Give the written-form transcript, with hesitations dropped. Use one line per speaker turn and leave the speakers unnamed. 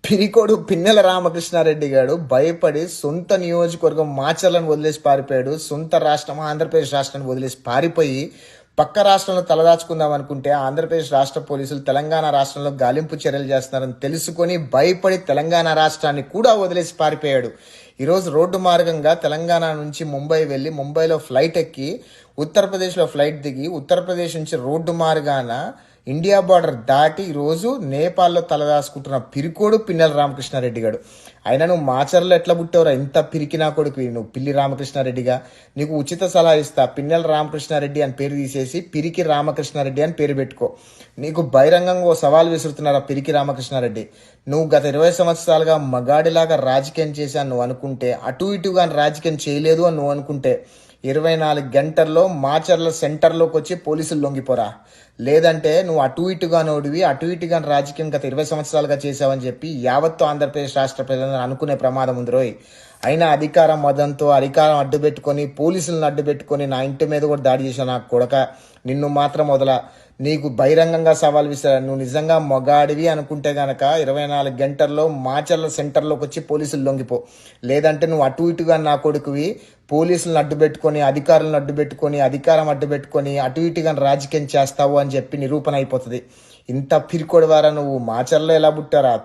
పిరికోడు పిన్నెల రామకృష్ణారెడ్డి గారు భయపడి సొంత నియోజకవర్గం మాచర్లను వదిలేసి పారిపోయాడు. సొంత రాష్ట్రం ఆంధ్రప్రదేశ్ రాష్ట్రాన్ని వదిలేసి పారిపోయి పక్క రాష్ట్రంలో తలదాచుకుందాం అనుకుంటే ఆంధ్రప్రదేశ్ రాష్ట్ర పోలీసులు తెలంగాణ రాష్ట్రంలో గాలింపు చర్యలు చేస్తున్నారని తెలుసుకొని భయపడి తెలంగాణ రాష్ట్రాన్ని కూడా వదిలేసి పారిపోయాడు. ఈరోజు రోడ్డు మార్గంగా తెలంగాణ నుంచి ముంబై వెళ్ళి ముంబైలో ఫ్లైట్ ఎక్కి ఉత్తరప్రదేశ్లో ఫ్లైట్ దిగి ఉత్తరప్రదేశ్ నుంచి రోడ్డు మార్గాన ఇండియా బార్డర్ దాటి ఈరోజు నేపాల్లో తలదాచుకుంటున్న పిరికోడు పిన్నెల రామకృష్ణారెడ్డి గారు. అయినా నువ్వు మాచర్లో ఎట్లా పుట్టావురా? ఇంత పిరికినా కొడుకు నువ్వు పిల్లి రామకృష్ణారెడ్డిగా. నీకు ఉచిత సలహా ఇస్తా, పిన్నెల రామకృష్ణారెడ్డి అని పేరు తీసేసి పిరికి రామకృష్ణారెడ్డి అని పేరు పెట్టుకో. నీకు బహిరంగంగా ఓ సవాల్ విసురుతున్నారా పిరికి రామకృష్ణారెడ్డి? నువ్వు గత 20 సంవత్సరాలుగా మగాడిలాగా రాజకీయం చేశాను నువ్వు అనుకుంటే, అటు ఇటుగా రాజకీయం చేయలేదు అని నువ్వు అనుకుంటే 24 గంటల్లో మాచర్ల సెంటర్లోకి వచ్చి పోలీసులు లొంగిపోరా. లేదంటే నువ్వు అటు ఇటుగా నోడివి, అటు ఇటుగా రాజకీయం గత 20 సంవత్సరాలుగా చేసావని చెప్పి యావత్తు ఆంధ్రప్రదేశ్ రాష్ట్ర ప్రజలను అనుకునే ప్రమాదం ఉంది రోయ్. అయినా అధికారం మదంతో అధికారం అడ్డుపెట్టుకొని పోలీసులను అడ్డుపెట్టుకొని నా ఇంటి మీద కూడా దాడి చేసిన నాకు కొడక, నిన్ను మాత్రం వదల. నీకు బహిరంగంగా సవాల్ విసిరా. నువ్వు నిజంగా మొగాడివి అనుకుంటే గనక 24 గంటల్లో మాచర్ల సెంటర్లోకి వచ్చి పోలీసులు లొంగిపో. లేదంటే నువ్వు అటు ఇటుగా నా కొడుకువి పోలీసులను అడ్డుపెట్టుకొని అధికారులను అడ్డుపెట్టుకొని అధికారం అడ్డుపెట్టుకొని అటు ఇటుగా రాజకీయం చేస్తావు అని చెప్పి నిరూపణ అయిపోతుంది. ఇంత పిరికోడి వారా నువ్వు? మాచర్లో ఎలా పుట్టారా?